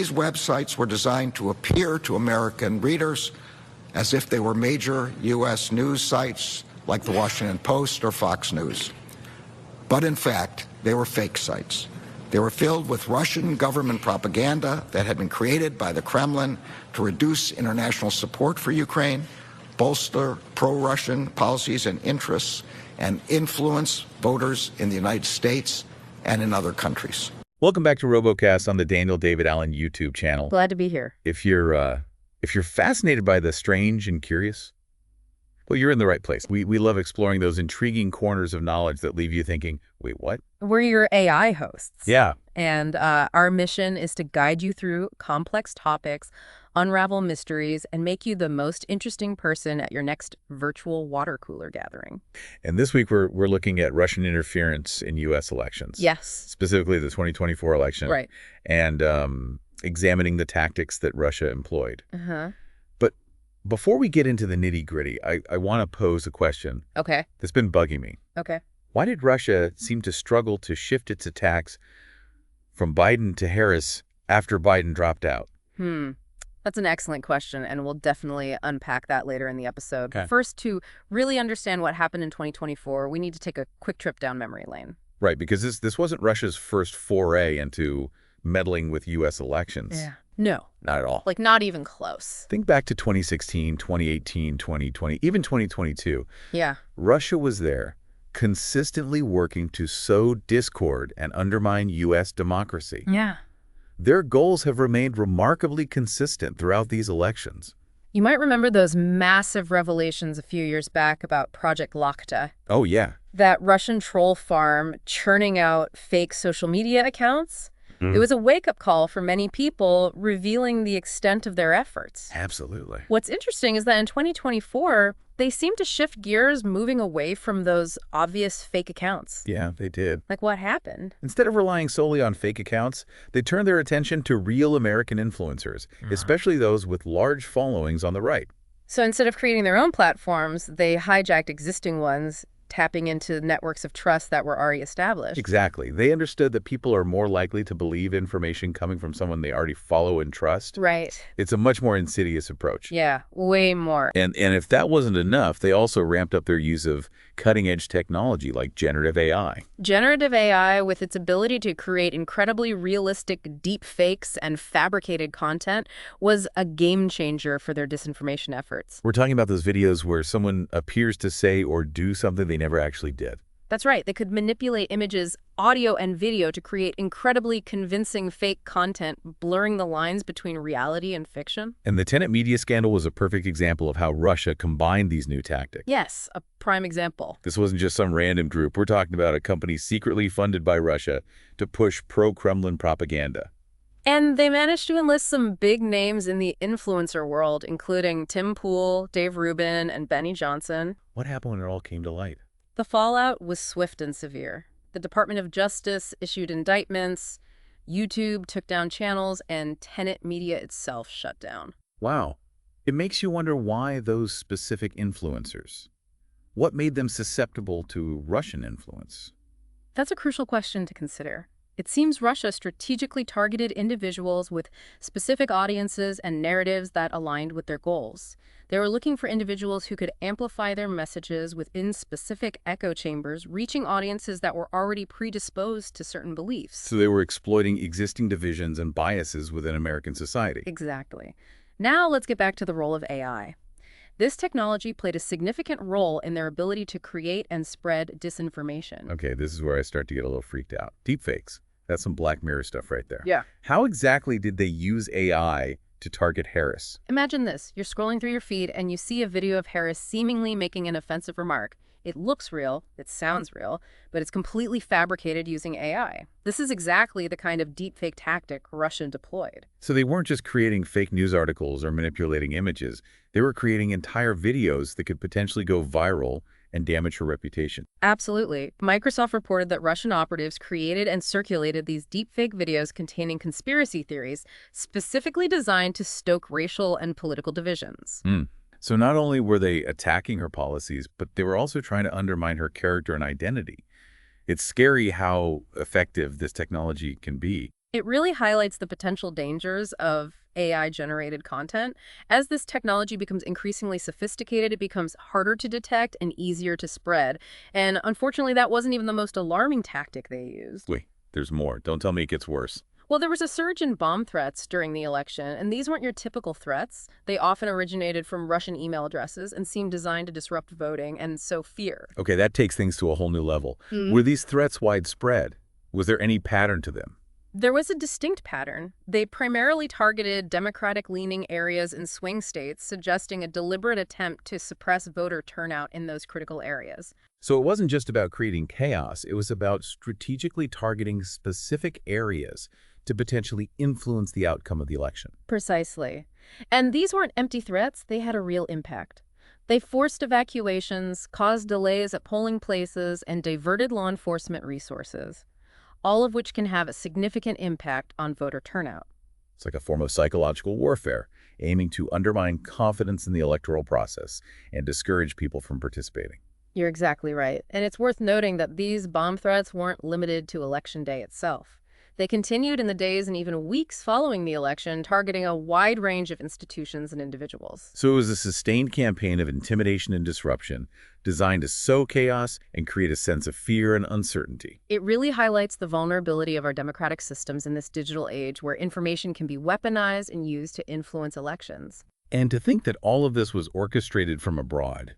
These websites were designed to appear to American readers as if they were major U.S. news sites like the Washington Post or Fox News. But in fact, they were fake sites. They were filled with Russian government propaganda that had been created by the Kremlin to reduce international support for Ukraine, bolster pro-Russian policies and interests, and influence voters in the United States and in other countries. Welcome back to RoboCast on the Daniel David Allen YouTube channel. Glad to be here. If you're fascinated by the strange and curious, well, you're in the right place. We love exploring those intriguing corners of knowledge that leave you thinking, wait, what? We're your AI hosts. Yeah. And our mission is to guide you through complex topics, unravel mysteries, and make you the most interesting person at your next virtual water cooler gathering. And this week, we're looking at Russian interference in U.S. elections. Yes. Specifically the 2024 election. Right. And examining the tactics that Russia employed. Uh-huh. But before we get into the nitty-gritty, I want to pose a question. Okay. That's been bugging me. Okay. Why did Russia seem to struggle to shift its attacks from Biden to Harris after Biden dropped out? That's an excellent question, and we'll definitely unpack that later in the episode. Okay. First, to really understand what happened in 2024, we need to take a quick trip down memory lane. Right, because this wasn't Russia's first foray into meddling with U.S. elections. Yeah. No. Not at all. Like, not even close. Think back to 2016, 2018, 2020, even 2022. Yeah. Russia was there, consistently working to sow discord and undermine U.S. democracy. Yeah. Their goals have remained remarkably consistent throughout these elections. You might remember those massive revelations a few years back about Project Lakta. Oh, yeah. That Russian troll farm churning out fake social media accounts. It was a wake-up call for many people, revealing the extent of their efforts. Absolutely. What's interesting is that in 2024, they seem to shift gears, moving away from those obvious fake accounts. Yeah, they did. Like, what happened? Instead of relying solely on fake accounts, they turned their attention to real American influencers, especially those with large followings on the right. So instead of creating their own platforms, they hijacked existing ones, tapping into networks of trust that were already established. Exactly. They understood that people are more likely to believe information coming from someone they already follow and trust. Right. It's a much more insidious approach. Yeah, way more. And if that wasn't enough, they also ramped up their use of cutting-edge technology like generative AI. Generative AI, with its ability to create incredibly realistic deep fakes and fabricated content, was a game changer for their disinformation efforts. We're talking about those videos where someone appears to say or do something they never actually did. That's right. They could manipulate images, audio, and video to create incredibly convincing fake content, blurring the lines between reality and fiction. And the Tenet media scandal was a perfect example of how Russia combined these new tactics. Yes, a prime example. This wasn't just some random group. We're talking about a company secretly funded by Russia to push pro-Kremlin propaganda. And they managed to enlist some big names in the influencer world, including Tim Pool, Dave Rubin, and Benny Johnson. What happened when it all came to light? The fallout was swift and severe. The Department of Justice issued indictments, YouTube took down channels, and Tenet Media itself shut down. Wow. It makes you wonder why those specific influencers. What made them susceptible to Russian influence? That's a crucial question to consider. It seems Russia strategically targeted individuals with specific audiences and narratives that aligned with their goals. They were looking for individuals who could amplify their messages within specific echo chambers, reaching audiences that were already predisposed to certain beliefs. So they were exploiting existing divisions and biases within American society. Exactly. Now let's get back to the role of AI. This technology played a significant role in their ability to create and spread disinformation. Okay, this is where I start to get a little freaked out. Deepfakes. That's some Black Mirror stuff right there. Yeah. How exactly did they use AI to target Harris? Imagine this. You're scrolling through your feed and you see a video of Harris seemingly making an offensive remark. It looks real, it sounds real, but it's completely fabricated using AI. This is exactly the kind of deepfake tactic Russia deployed. So they weren't just creating fake news articles or manipulating images. They were creating entire videos that could potentially go viral and damage her reputation. Absolutely. Microsoft reported that Russian operatives created and circulated these deepfake videos containing conspiracy theories specifically designed to stoke racial and political divisions. So not only were they attacking her policies, but they were also trying to undermine her character and identity. It's scary how effective this technology can be. It really highlights the potential dangers of AI-generated content. As this technology becomes increasingly sophisticated, it becomes harder to detect and easier to spread. And unfortunately, that wasn't even the most alarming tactic they used. Wait, there's more. Don't tell me it gets worse. Well, there was a surge in bomb threats during the election, and these weren't your typical threats. They often originated from Russian email addresses and seemed designed to disrupt voting and sow fear. Okay, that takes things to a whole new level. Were these threats widespread? Was there any pattern to them? There was a distinct pattern. They primarily targeted Democratic-leaning areas in swing states, suggesting a deliberate attempt to suppress voter turnout in those critical areas. So it wasn't just about creating chaos, it was about strategically targeting specific areas to potentially influence the outcome of the election. Precisely. And these weren't empty threats, they had a real impact. They forced evacuations, caused delays at polling places, and diverted law enforcement resources, all of which can have a significant impact on voter turnout. It's like a form of psychological warfare, aiming to undermine confidence in the electoral process and discourage people from participating. You're exactly right. And it's worth noting that these bomb threats weren't limited to Election Day itself. They continued in the days and even weeks following the election, targeting a wide range of institutions and individuals. So it was a sustained campaign of intimidation and disruption designed to sow chaos and create a sense of fear and uncertainty. It really highlights the vulnerability of our democratic systems in this digital age where information can be weaponized and used to influence elections. And to think that all of this was orchestrated from abroad.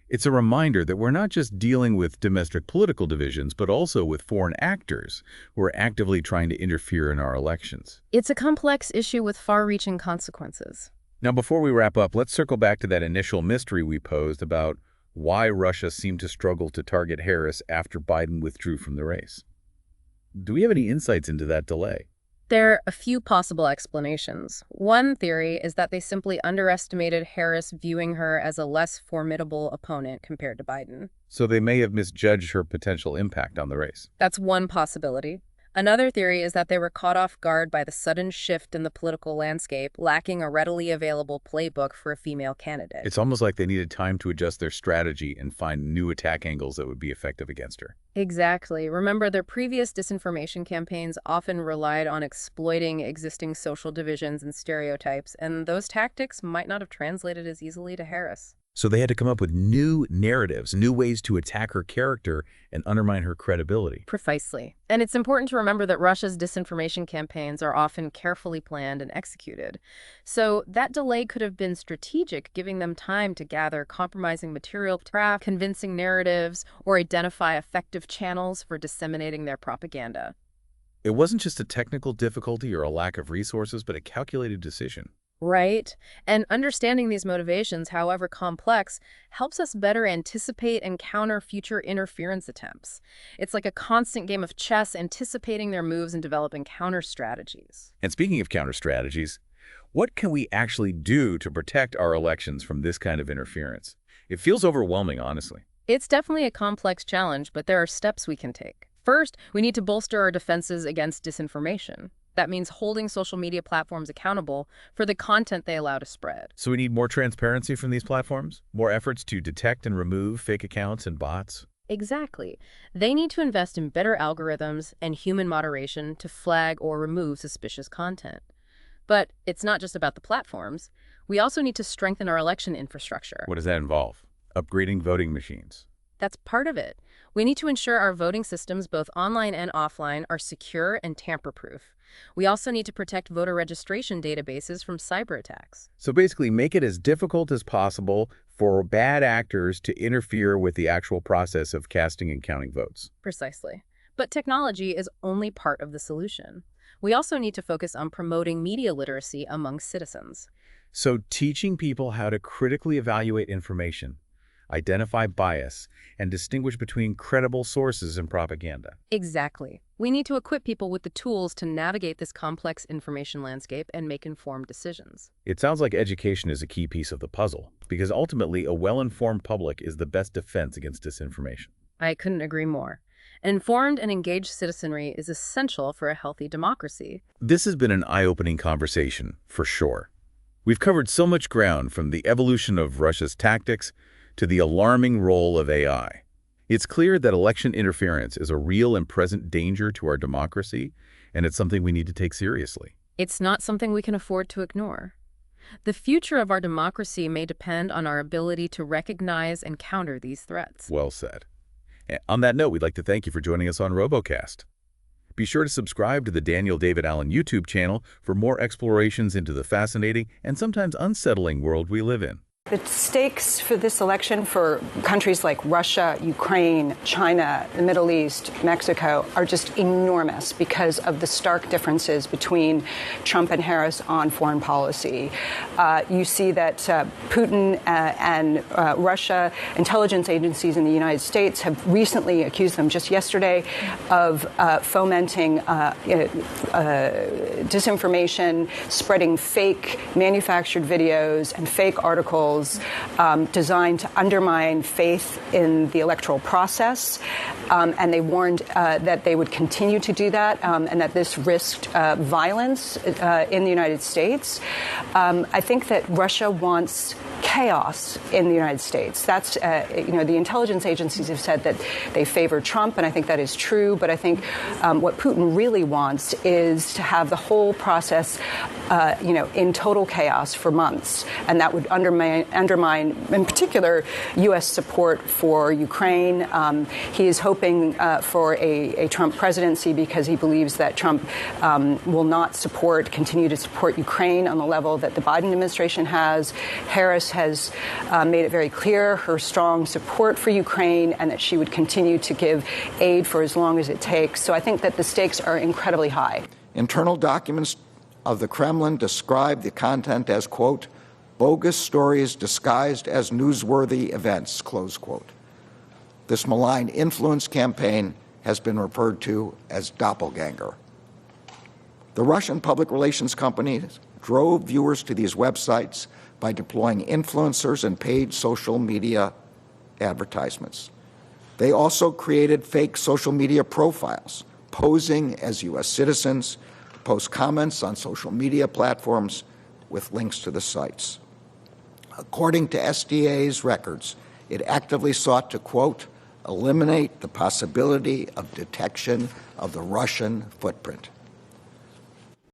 It's a reminder that we're not just dealing with domestic political divisions, but also with foreign actors who are actively trying to interfere in our elections. It's a complex issue with far-reaching consequences. Now, before we wrap up, let's circle back to that initial mystery we posed about why Russia seemed to struggle to target Harris after Biden withdrew from the race. Do we have any insights into that delay? There are a few possible explanations. One theory is that they simply underestimated Harris, viewing her as a less formidable opponent compared to Biden. So they may have misjudged her potential impact on the race. That's one possibility. Another theory is that they were caught off guard by the sudden shift in the political landscape, lacking a readily available playbook for a female candidate. It's almost like they needed time to adjust their strategy and find new attack angles that would be effective against her. Exactly. Remember, their previous disinformation campaigns often relied on exploiting existing social divisions and stereotypes, and those tactics might not have translated as easily to Harris. So they had to come up with new narratives, new ways to attack her character and undermine her credibility. Precisely. And it's important to remember that Russia's disinformation campaigns are often carefully planned and executed. So that delay could have been strategic, giving them time to gather compromising material, craft convincing narratives, or identify effective channels for disseminating their propaganda. It wasn't just a technical difficulty or a lack of resources, but a calculated decision. Right. And understanding these motivations, however complex, helps us better anticipate and counter future interference attempts. It's like a constant game of chess, anticipating their moves and developing counter strategies. And speaking of counter strategies, what can we actually do to protect our elections from this kind of interference? It feels overwhelming, honestly. It's definitely a complex challenge, but there are steps we can take. First, we need to bolster our defenses against disinformation. That means holding social media platforms accountable for the content they allow to spread. So we need more transparency from these platforms? More efforts to detect and remove fake accounts and bots? Exactly. They need to invest in better algorithms and human moderation to flag or remove suspicious content. But it's not just about the platforms. We also need to strengthen our election infrastructure. What does that involve? Upgrading voting machines. That's part of it. We need to ensure our voting systems, both online and offline, are secure and tamper-proof. We also need to protect voter registration databases from cyber attacks. So basically make it as difficult as possible for bad actors to interfere with the actual process of casting and counting votes. Precisely. But technology is only part of the solution. We also need to focus on promoting media literacy among citizens. So teaching people how to critically evaluate information, identify bias, and distinguish between credible sources and propaganda. Exactly. We need to equip people with the tools to navigate this complex information landscape and make informed decisions. It sounds like education is a key piece of the puzzle, because ultimately a well-informed public is the best defense against disinformation. I couldn't agree more. An informed and engaged citizenry is essential for a healthy democracy. This has been an eye-opening conversation, for sure. We've covered so much ground, from the evolution of Russia's tactics to the alarming role of AI. It's clear that election interference is a real and present danger to our democracy, and it's something we need to take seriously. It's not something we can afford to ignore. The future of our democracy may depend on our ability to recognize and counter these threats. Well said. And on that note, we'd like to thank you for joining us on RoboCast. Be sure to subscribe to the Daniel David Allen YouTube channel for more explorations into the fascinating and sometimes unsettling world we live in. The stakes for this election for countries like Russia, Ukraine, China, the Middle East, Mexico are just enormous because of the stark differences between Trump and Harris on foreign policy. You see that Putin and Russia intelligence agencies in the United States have recently accused them just yesterday of fomenting disinformation, spreading fake manufactured videos and fake articles designed to undermine faith in the electoral process. And they warned that they would continue to do that and that this risked violence in the United States. I think that Russia wants chaos in the United States. That's, the intelligence agencies have said that they favor Trump, and I think that is true. But I think what Putin really wants is to have the whole process, in total chaos for months. And that would undermine, in particular, U.S. support for Ukraine. He is hoping for a Trump presidency because he believes that Trump will not continue to support Ukraine on the level that the Biden administration has. Harris has made it very clear her strong support for Ukraine and that she would continue to give aid for as long as it takes. So I think that the stakes are incredibly high. Internal documents of the Kremlin describe the content as, quote, bogus stories disguised as newsworthy events, close quote. This malign influence campaign has been referred to as doppelganger. The Russian public relations companies drove viewers to these websites by deploying influencers and paid social media advertisements. They also created fake social media profiles, posing as U.S. citizens, to post comments on social media platforms with links to the sites. According to SDA's records, it actively sought to, quote, eliminate the possibility of detection of the Russian footprint.